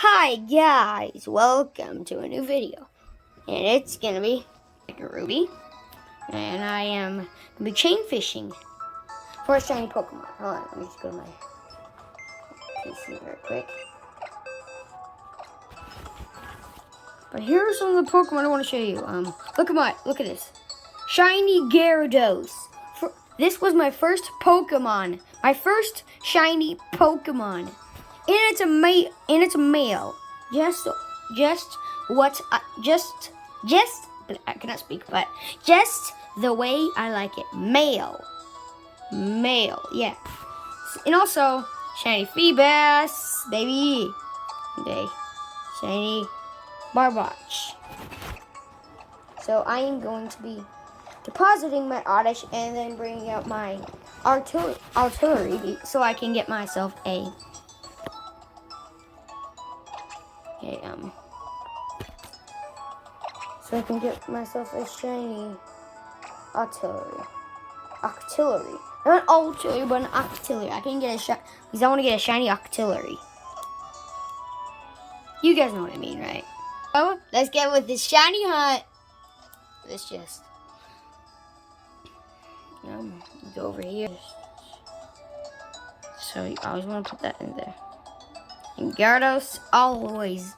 Hi guys, welcome to a new video. And it's gonna be Ruby. And I am gonna be chain fishing for a shiny Pokemon. Hold on, let me just go to my PC real quick. But here are some of the Pokemon I want to show you. Look at this. Shiny Gyarados. This was my first Pokemon. My first shiny Pokemon. And it's a male. I cannot speak, but just the way I like it. Male, yeah. And also shiny Feebas, baby. Okay, shiny Barboach. So I am going to be depositing my Oddish and then bringing out my artillery so I can get myself a so I can get myself a shiny artillery. Not artillery, but an artillery. I can get a shot because I want to get a shiny artillery. You guys know what I mean, right? So let's get with this shiny hunt. Let's just go over here. So you always want to put that in there. And Gyarados always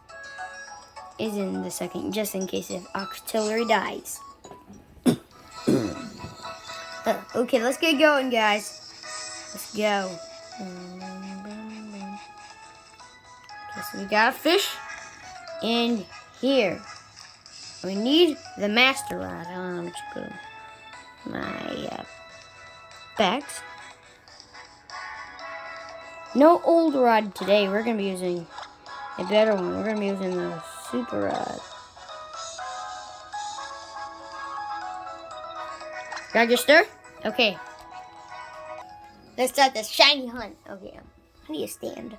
is in the second, just in case if artillery dies. Okay, let's get going, guys. Let's go. Okay, so we got a fish in here. We need the Master Rod. Let me just go to my bags. No old rod today. We're going to be using a better one. We're going to be using the Super Rod. Register? Okay. Let's start the shiny hunt. Okay, how do you stand?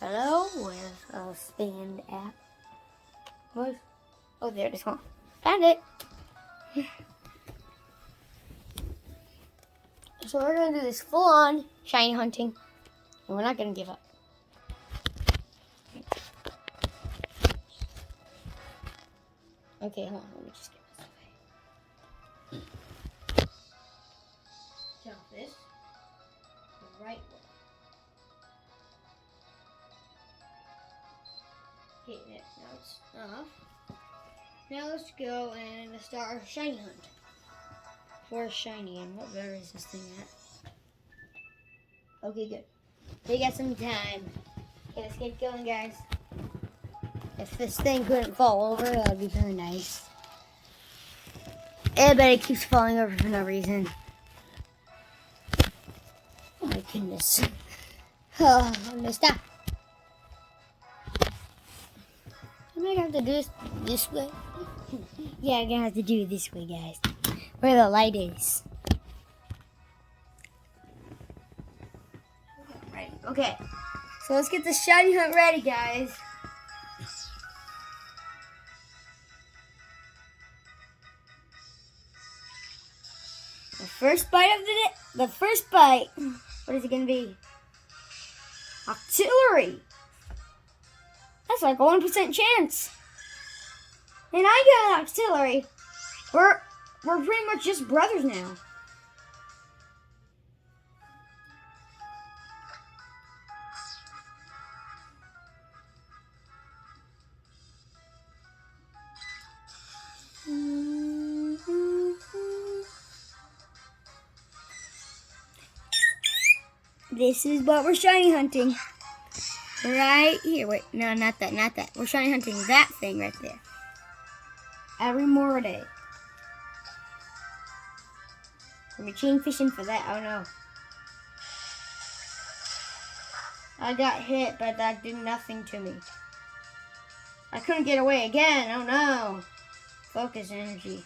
Hello? Where's a stand at? What? Oh, there it is. Huh? Found it. So we're going to do this full-on shiny hunting. And we're not going to give up. Okay, hold on. Let me just get this away. Jump this the right way. Okay, now it's off. Now let's go and start our shiny hunt. For shiny, and what better is this thing at? Okay, good. We got some time. Okay, let's get going, guys. If this thing couldn't fall over, that would be very nice. I bet it keeps falling over for no reason. Oh my goodness. Oh, I'm gonna stop. Am I gonna have to do this way? Yeah, I'm gonna have to do it this way, guys. Where the light is. Okay, so let's get the shiny hunt ready, guys. The first bite of the first bite. What is it gonna be? Artillery. That's like a 1% chance. And I got an artillery. We're pretty much just brothers now. This is what we're shiny hunting. Right here. Wait, no, not that. We're shiny hunting that thing right there. A Remoraid. We're chain fishing for that. Oh no. I got hit, but that did nothing to me. I couldn't get away again. Oh no. Focus energy.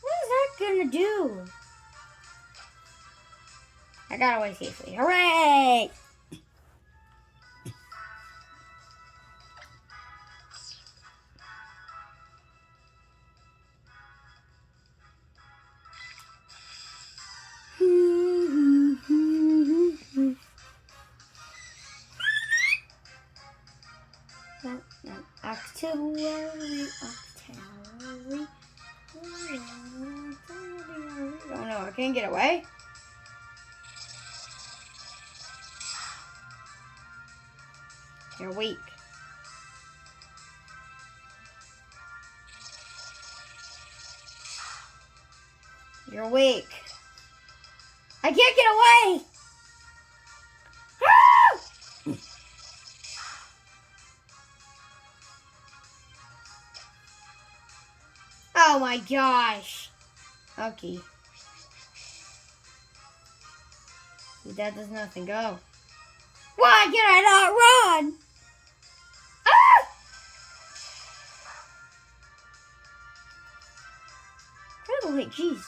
What is that gonna do? I got away safely. Hooray! worry, Octavary. Oh no, I can't get away. You're weak. You're weak. I can't get away! Ah! Oh my gosh. Okay. That does nothing. Go. Why can I not run? Ah! Finally, jeez.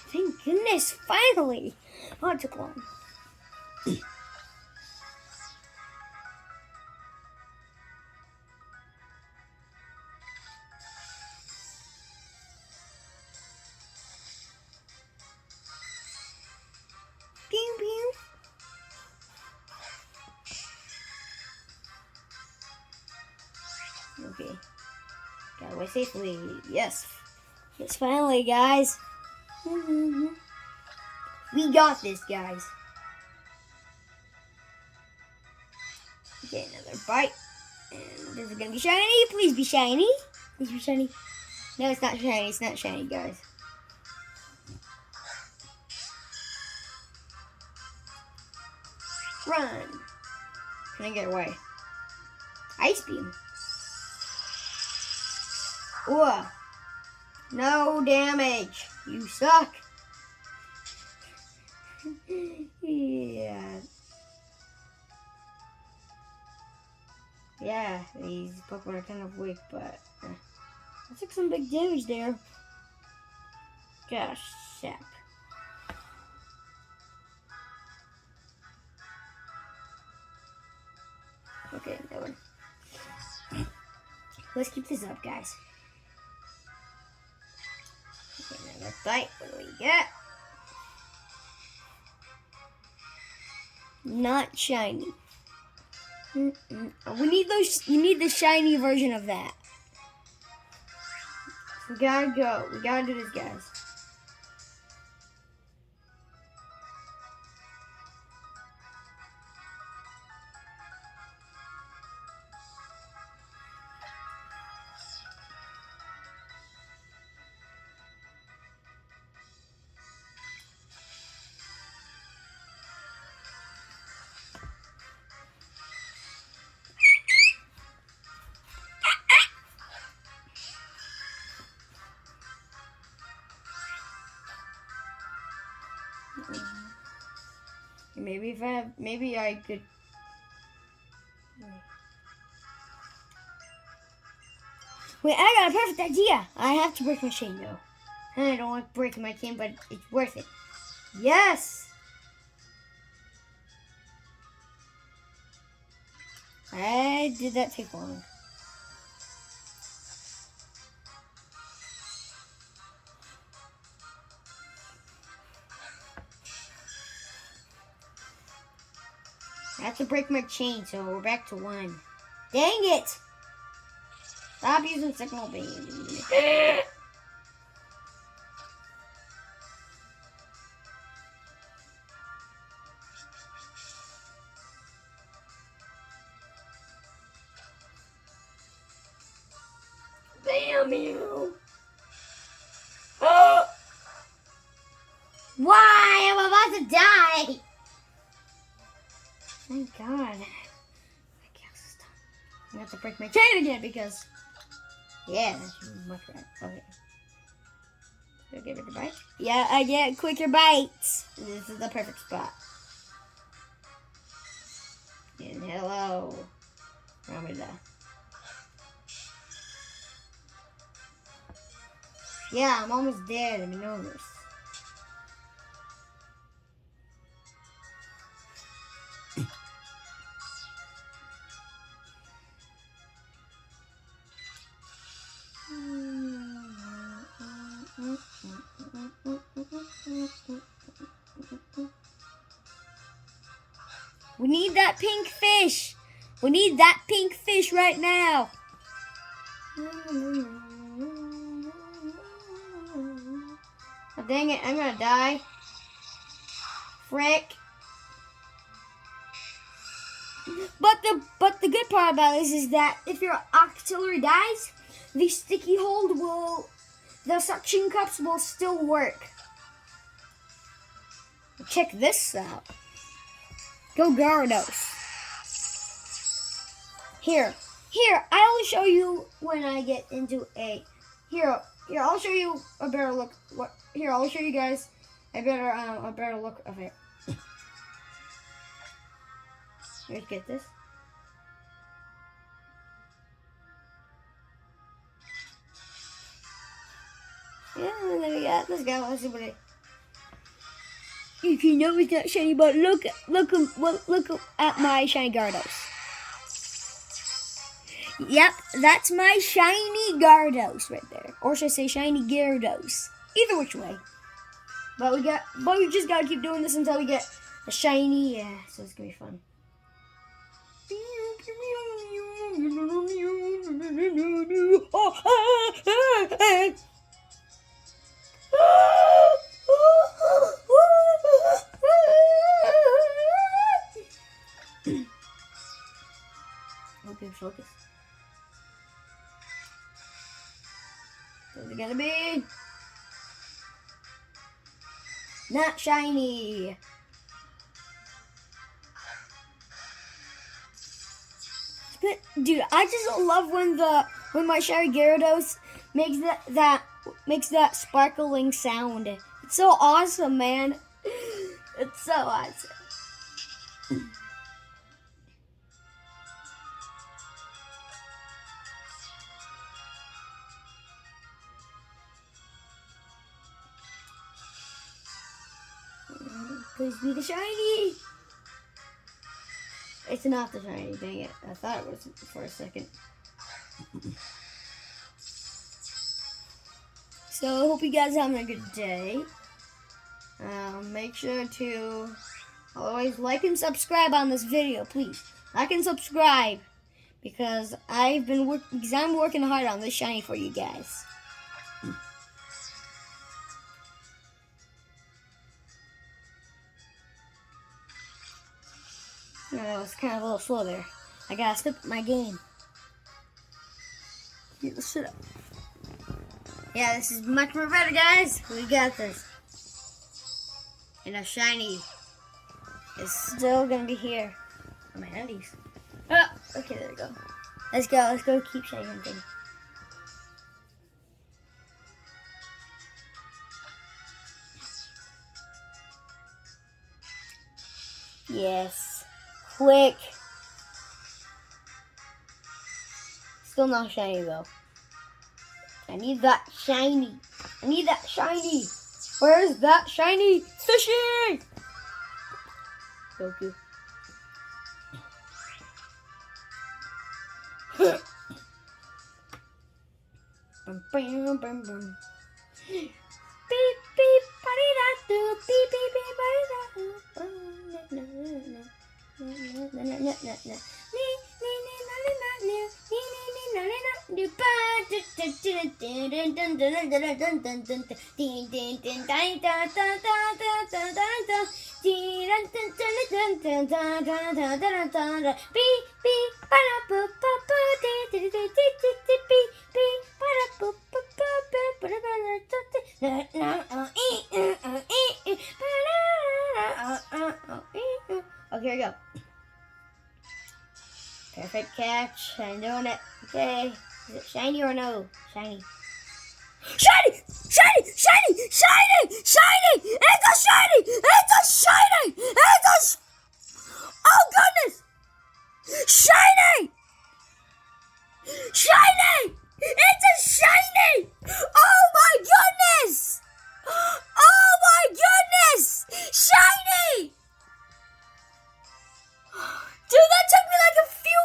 Thank goodness, finally. Oh, it took long. Pew, pew. Okay. Got away safely. Yes. Yes, finally, guys. We got this, guys. Okay, another bite. And this is gonna be shiny. Please be shiny. Please be shiny. No, it's not shiny. It's not shiny, guys. Run. Can I get away? Ice beam. Ooh. No damage. You suck. Yeah. Yeah, these Pokemon are kind of weak, but I took some big damage there. Gosh, sap. Okay, that one. Let's keep this up, guys. Okay, another bite. What do we get? Not shiny. We need those. You need the shiny version of that. We gotta go. We gotta do this, guys. Maybe I could. Wait, I got a perfect idea. I have to break my chain though. I don't want to break my chain, but it's worth it. Yes. Why did that take long? I have to break my chain, so we're back to 1. Dang it! Stop using signal beam. Damn you! Oh! Why? I'm about to die! Thank God. My chaos is done. I have to break my chain again because... Yeah, that's much better. Okay. Do I give it a bite? Yeah, I get quicker bites. This is the perfect spot. And hello. Ramada. Yeah, I'm almost dead. I'm enormous. We need that pink fish. We need that pink fish right now. Oh, dang it, I'm gonna die. Frick. But the good part about this is that if your auxiliary dies, the sticky hold the suction cups will still work. Check this out. Go Gyarados. Here, I'll show you when I get into a. Here, I'll show you a better look. Here, I'll show you guys a better look of it. Let's get this. Yeah, there we go. Let's go. Let's see what it. If you know it's not shiny, but look at my shiny Gyarados. Yep, that's my shiny Gyarados right there, or should I say shiny Gyarados? Either which way. But we just gotta keep doing this until we get a shiny. Yeah, so it's gonna be fun. Okay, focus. What's it gonna be? Not shiny. Dude, I just love when my shiny Gyarados makes that sparkling sound. It's so awesome, man. It's so awesome. Please be the shiny. It's not the shiny, dang it. I thought it was for a second. So I hope you guys are having a good day. Make sure to always like and subscribe on this video, please. Like and subscribe because I'm working hard on this shiny for you guys. No, it's kind of a little slow there. I gotta step up my game. Here, let's sit up. Yeah, this is much more better, guys. We got this. And our shiny is still gonna be here. On my handies. Oh, okay, there we go. Let's go keep shining things. Yes. Quick. Still not shiny though. I need that shiny. Where is that shiny? Fishy! Goku. Bum, bum, bum, bum. Beep beep, buddy da do. Beep beep beep, buddy da do. Okay, here we go. Perfect catch. I'm doing it. Okay. Is it shiny or no? Shiny. Shiny! Shiny! Shiny! Shiny! Shiny! It's a shiny! It's a shiny! It's a... Oh, goodness! Shiny! Shiny! It's a shiny! Oh, my goodness! Oh, my goodness! Shiny! Dude, that took me like a few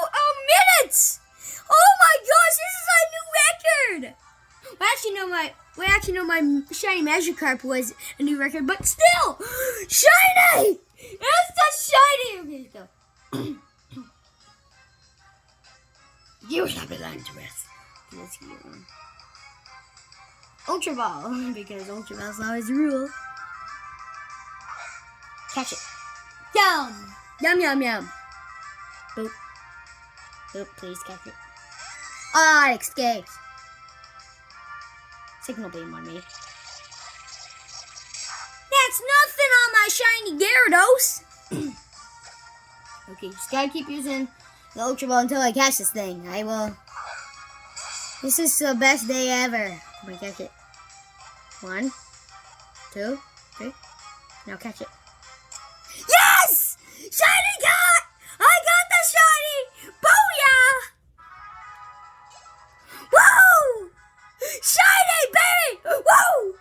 minutes! Oh my gosh, this is a new record! We actually know my shiny Magikarp was a new record, but still! Shiny! It's the shiny! Okay, let's go. You shall belong to us. Let's get one. Ultra Ball, because Ultra Ball's always the rule. Catch it. Yum! Yum, yum, yum. Boop. Boop, please catch it. Ah, it escaped. Signal beam on me. That's nothing on my Shiny Gyarados! Okay, just gotta keep using the Ultra Ball until I catch this thing. I will. This is the best day ever. I'm gonna catch it. 1, 2, 3. Now catch it. Yes! Shiny got! I got the shiny! Booyah! Woo! Shiny, baby! Woo!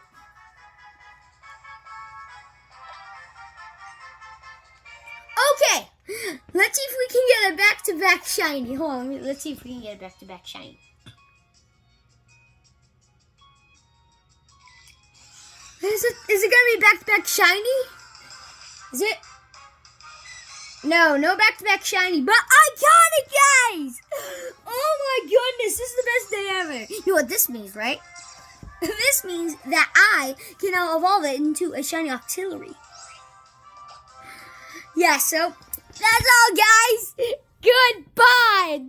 Okay, let's see if we can get a back-to-back shiny. Hold on, let's see if we can get a back-to-back shiny. Is it gonna be back-to-back shiny? Is it? No back-to-back shiny, but I got it, guys! Oh my goodness, this is the best day ever. You know what this means, right? This means that I can now evolve it into a shiny auxiliary. Yeah, so that's all, guys. Goodbye.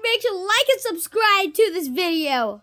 Make sure to like and subscribe to this video.